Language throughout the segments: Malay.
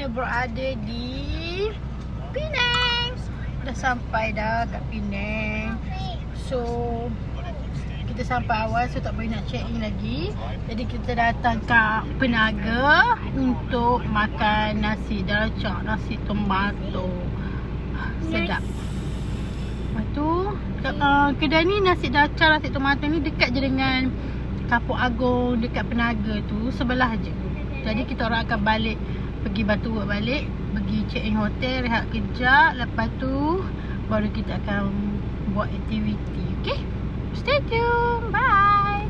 kita berada di Penang. Dah sampai dah kat Penang. So kita sampai awal, so tak boleh nak check in lagi. Jadi kita datang kat Penaga untuk makan nasi daracak, nasi tomato. Sedap. Lepas tu kedai ni nasi daracak, nasi tomato ni dekat je dengan Kampung Agong dekat Penaga tu, sebelah je. Jadi kita orang akan balik, pergi Batu Urut balik, pergi check in hotel, rehat kejap. Lepas tu baru kita akan buat aktiviti. Okay? Stay tuned. Bye.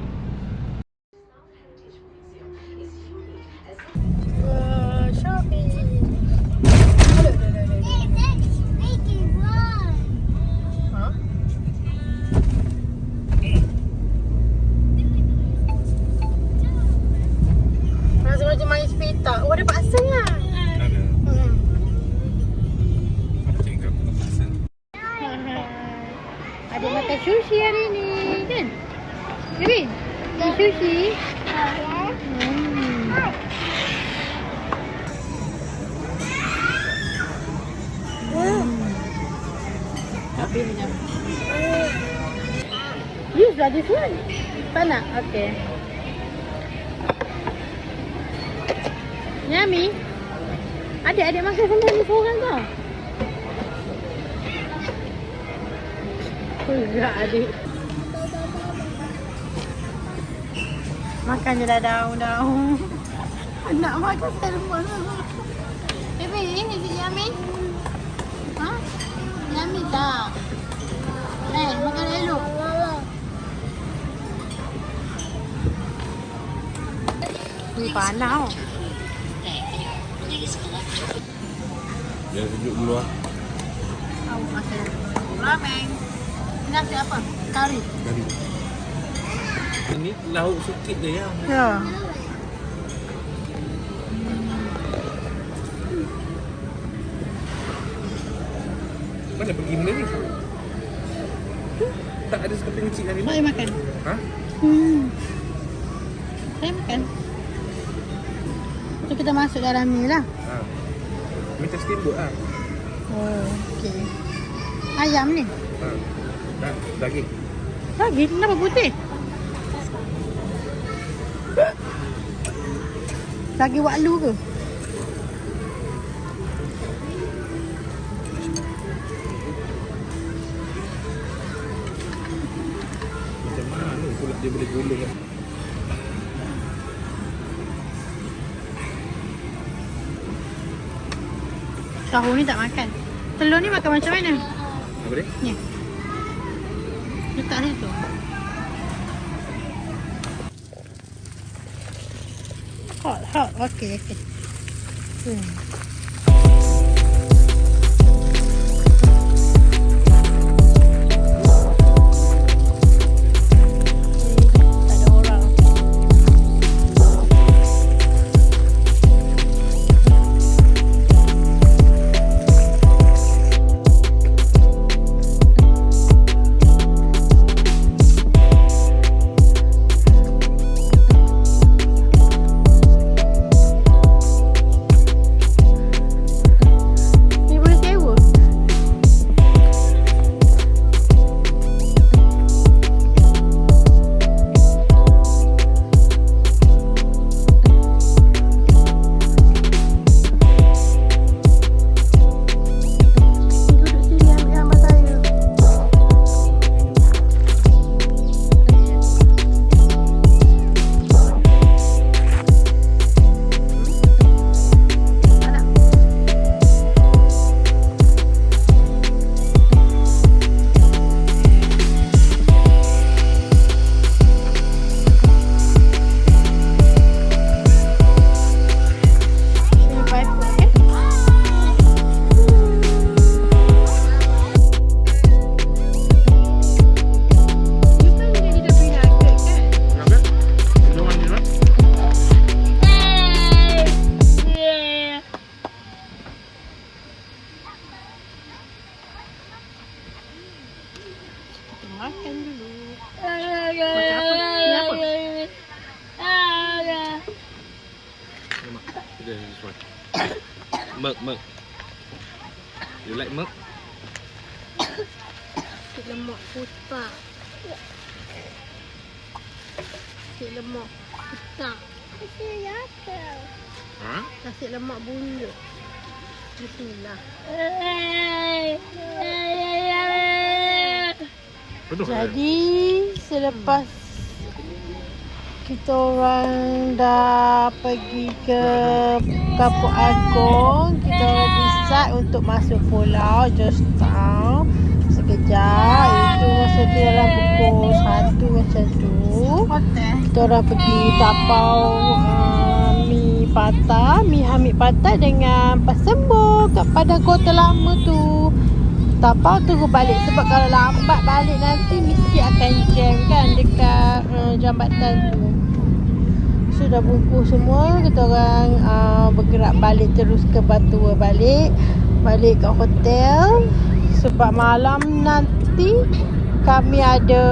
Shopping. Huh? Rasa macam main sepita. Oh, ada paksanya. Ada makan sushi hari ni, kan? Kevin, makan sushi? Tapi macam use lah this one. Tak nak? Okay. Yummy. Adik-adik makan semua ni seorang tau. Enggak adik. Makan je dah daun-daun. Nak makan salmon. Baby, is it yummy? Ha? Yummy tak? Makan elok. Ni panas tau. Biar sejuk dulu lah. Tahu makan ramen. Nasi apa? Kari. Kari. Ini lauk sikit je ya. Ya. Mana pergi benda ni? Tak ada sekeping kecil hari ni. Saya makan. Ha? Saya makan. So kita masuk dalam ni lah. Ha. Macam steamboat lah. Oh, okey. Ayam ni. Ha. Dah, daging. Daging kenapa putih? Daging waklu ke? Macam mana pula dia boleh gulung kan? Tahu ni tak makan. Telur ni makan macam mana? Apa dia? Ni. Letak situ. Hot. Okey. Makan dulu. Makan apa? Ini apa? Lemak. This one. Mực. You like mực? Nasi lemak putak. Nasi lemak putak. Ha? Nasi lemak bulut. Bismillah. Betul. Jadi selepas kita orang dah pergi ke Kampung Agong, kita orang decide untuk masuk pulau Georgetown sekejap. Itu masa tu dalam pukul 1 macam tu. Kita orang pergi tapau mi patah, mi Hamid patah dengan Pasembo kat Padang Kota Lama tu. Tapau tunggu balik sebab kalau lambat balik nanti mesti akan jam kan dekat jambatan tu. So dah bungkus semua, kita orang bergerak balik terus ke Batu balik ke hotel sebab malam nanti kami ada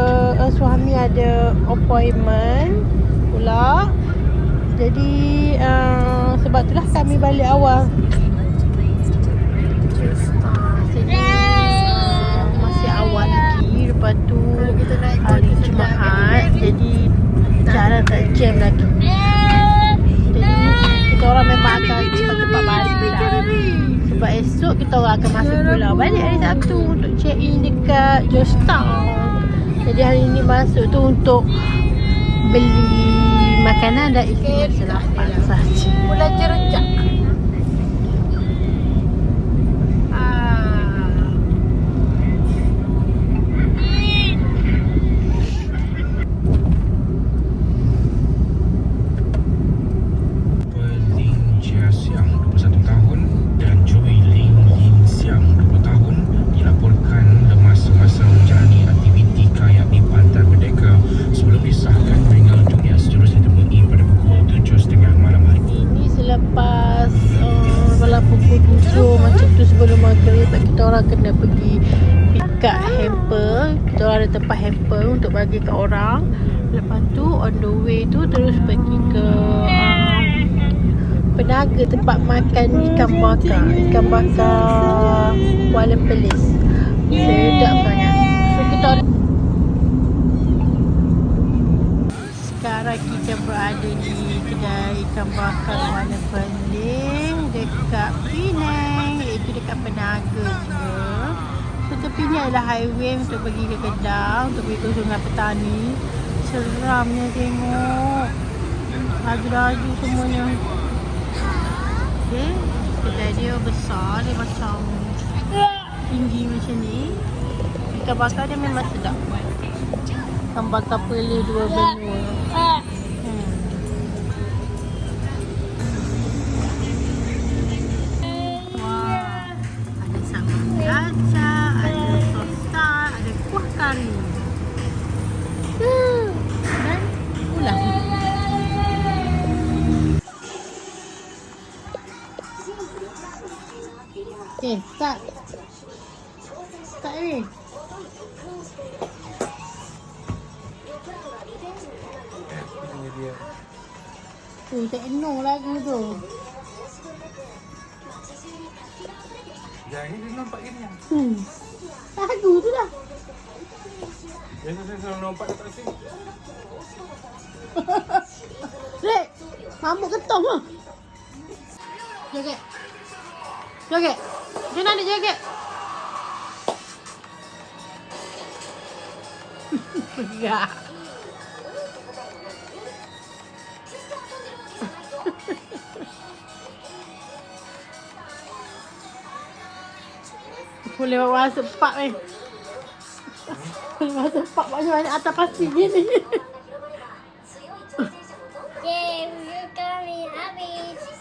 suami ada appointment pula. Jadi sebab itulah kami balik awal. Masih awal lagi. Lepas tu hari Jumaat, jadi jalan tak jam lagi. Jadi kita orang memang akan cepat-cepat balik lah. Sebab esok kita orang akan masuk pulau balik hari Sabtu untuk check in dekat Georgetown. Jadi hari ni masuk tu untuk beli makanan dan isi masa lapar sahaja. Belanja rejak. Kita orang kena pergi pick up hamper. Kita orang ada tempat hamper untuk bagi kat orang. Lepas tu on the way tu terus pergi ke Penaga, tempat makan ikan bakar Kuala Perlis. Sedap sangat. So kita sekarang kita berada di kedai ikan bakar Kuala Perlis dekat Penang, iaitu dekat Penaga juga. So tepinya adalah highway untuk pergi ke Kedah, untuk pergi ke Sungai Petani. Seramnya tengok laju-laju semuanya. Okay, kedai dia besar, dia macam tinggi macam ni. Ikan bakar dia memang sedap. Ikan bakar Perlis 2 benua. Ada sos star, ada kuah kari dan ulang. Okay, start ni. Tak enak lagu tu. Yang ni dia nampak gini lah. Lagu tu lah. Biasa saya selalu nampak dekat sini. Rek, mambuk ketong lah. Jaget. Jaget. Macam mana jaget? Enggak. Boleh masuk park ni. Boleh masuk park macam mana atas pasir gini.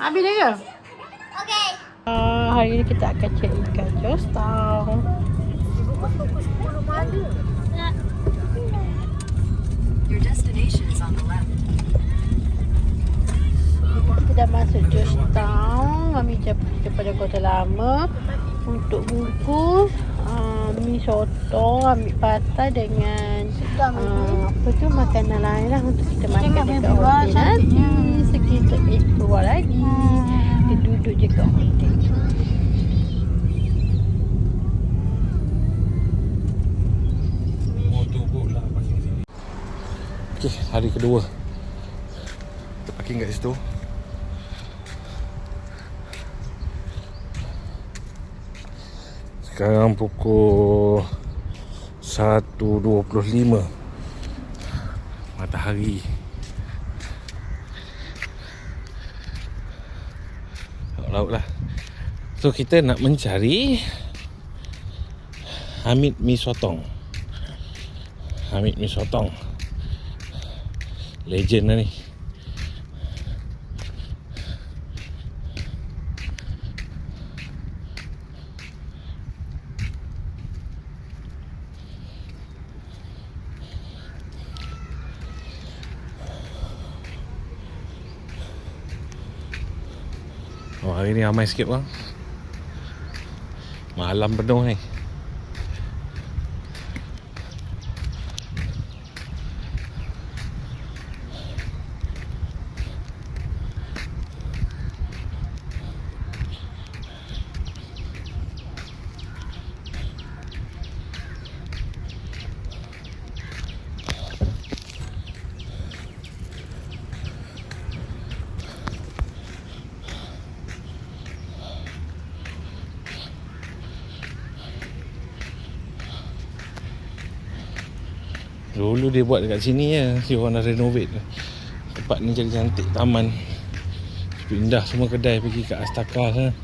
Habis dah ke? Okay. Hari ni kita akan check in kat Georgetown. Your destination is on the left. Kita dah masuk Georgetown. Kami pergi kepada Kota Lama untuk bungkus mi sotong, ambil patah dengan apa tu makanan lain lah untuk kita makan dekat hotel nanti. So kita keluar lagi, kita duduk duduk je kat hotel tu. Motor pula parking sini. Okey, hari kedua. Kita parking kat situ. Sekarang pukul 1.25. Matahari laut lah. So kita nak mencari Hamid Mi Sotong. Hamid Mi Sotong, legend lah ni. Oh, hari ni ramai sikit bang. Malam penuh ni. Dulu dia buat dekat sini ya, si orang dah renovate. Tempat ni jadi cantik, taman. Pindah semua kedai pergi kat Astaka sana.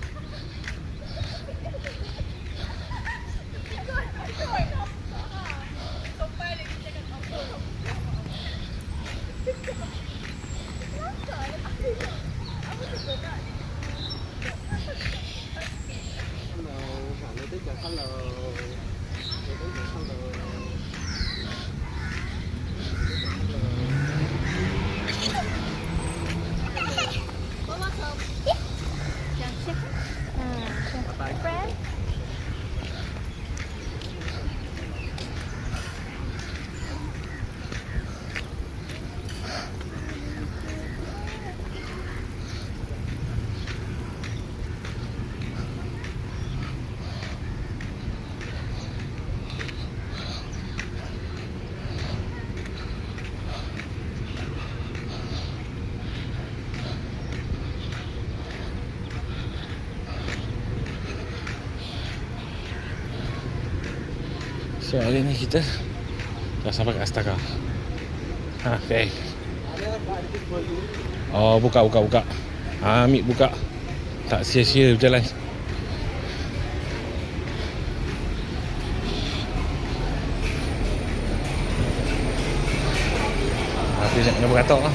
So hari ni kita dah sampai kat Astaka. Okay. Oh, buka. Ambil buka. Tak sia-sia berjalan. Habis nak kena beratok lah.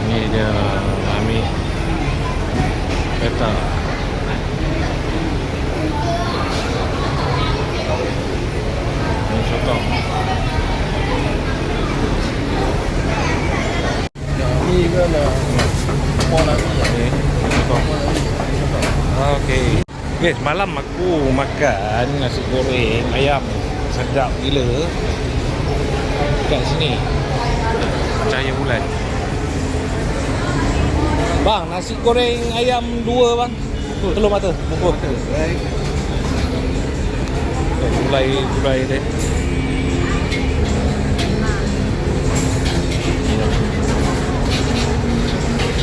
Ni dia Mami kereta. Ni sotong. Ni ke lah Kuah Nami Okey, sotong. Okey. Guys, malam aku makan nasi goreng ayam sedap gila kat sini. Cahaya bulan. Bang, nasi goreng ayam 2 bang. Telur mata, bungkus. Gulai dia.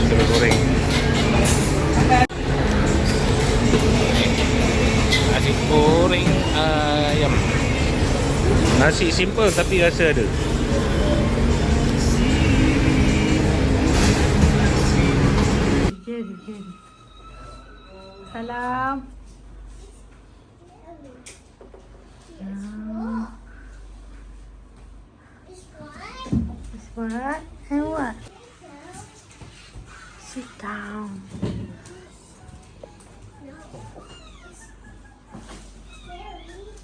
Telur goreng. Nasi goreng ayam. Nasi simple tapi rasa ada. Salam. This what? And what? Sit down.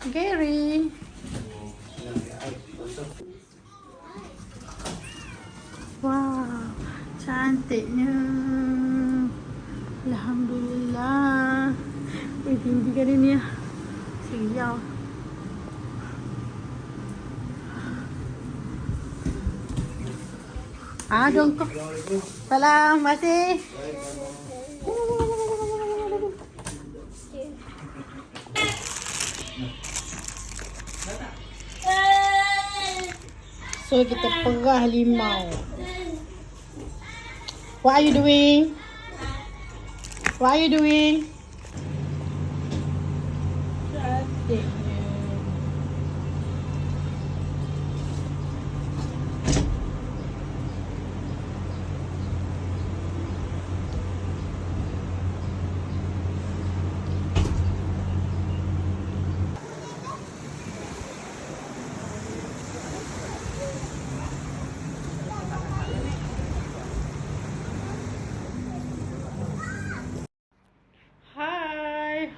Gary. Wow, cantiknya. Alhamdulillah. Tinggi kan ini ya. Sial. Dong kok. Salam, masih. So kita perah limau. What are you doing? What are you doing? Cantiknya.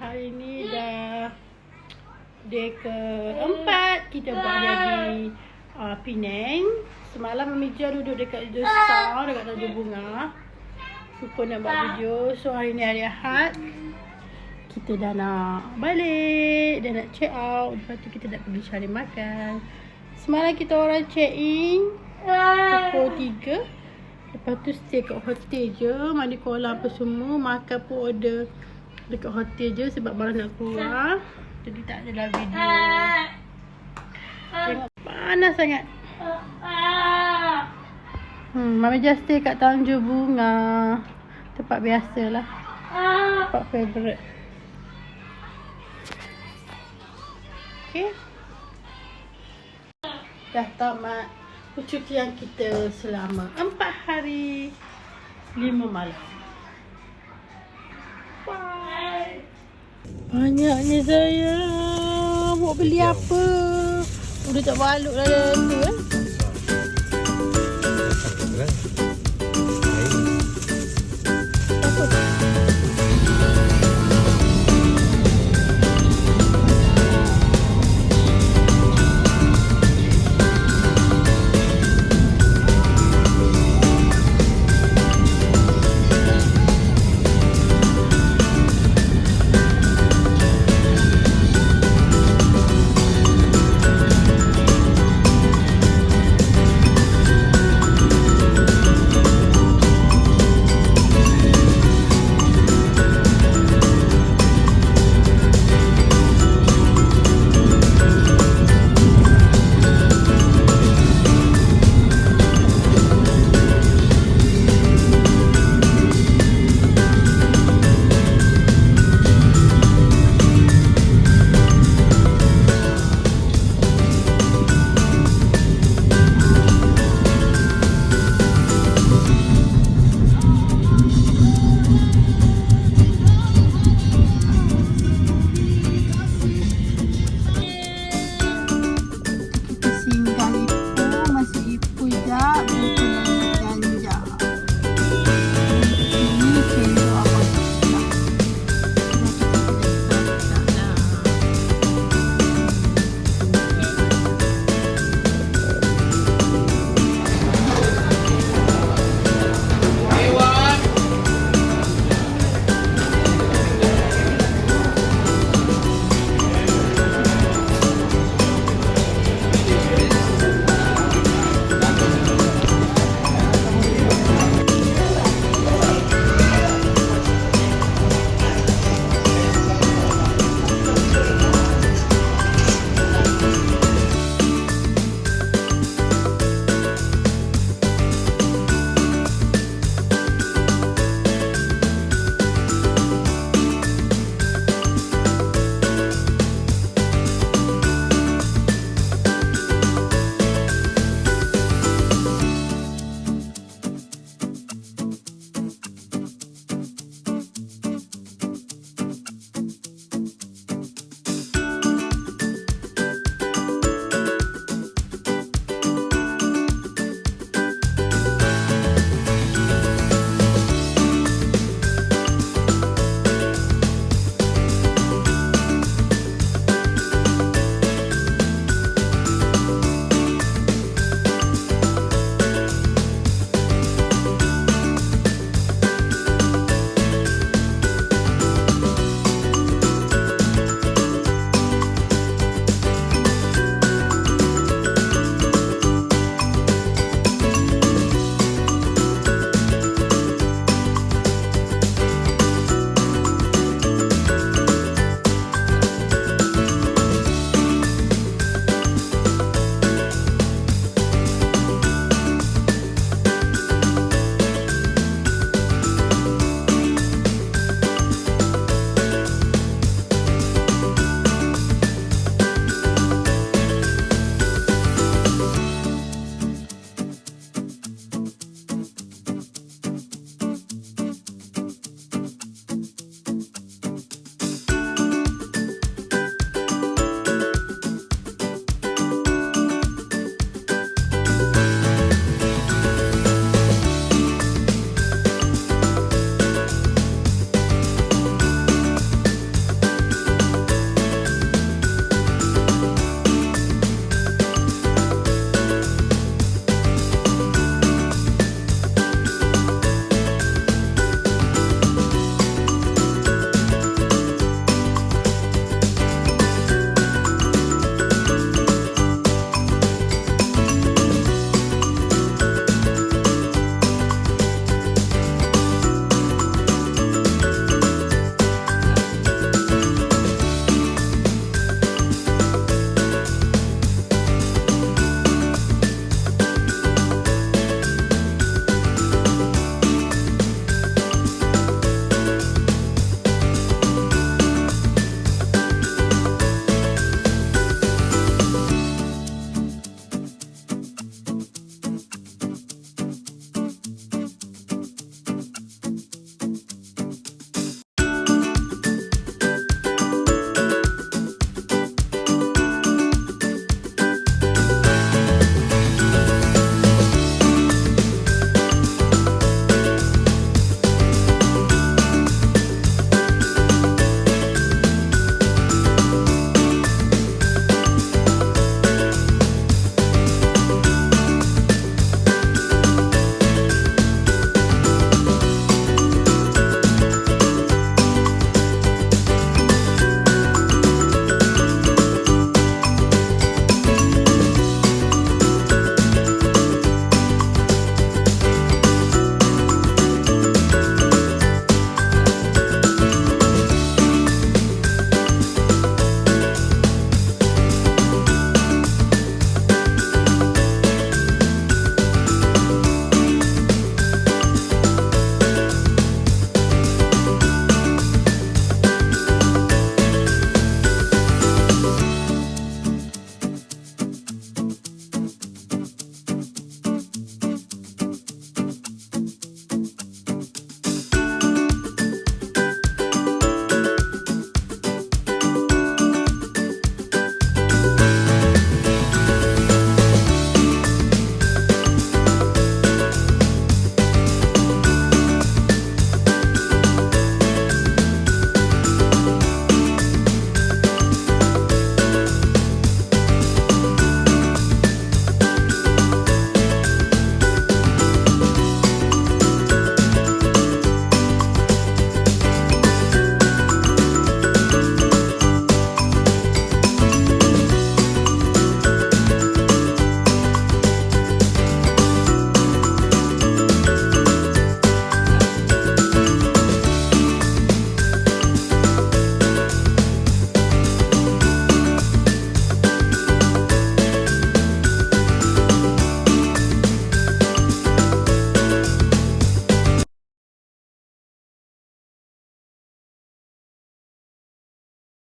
Hari ni dah day ke-4 kita buat lagi Penang. Semalam Mija duduk dekat Josang dekat Tanjung Bunga. Lupa nak buat video. So hari ni hari Ahad. Kita dah nak balik, dah nak check out. Lepas tu kita nak pergi cari makan. Semalam kita orang check in pukul 3. Lepas tu stay kat hotel je, mandi kolam apa semua. Makan pun order dekat hotel je sebab baru nak keluar. Jadi tak ada dalam video. Tengok panas sangat. Mami just stay kat Tanjung Bunga. Tempat biasalah. Tempat favourite. Okay. Dah tamat percutian kita selama 4 hari 5 malam. Bye. Banyaknya saya. Mau beli apa? Udah tak balut dah tu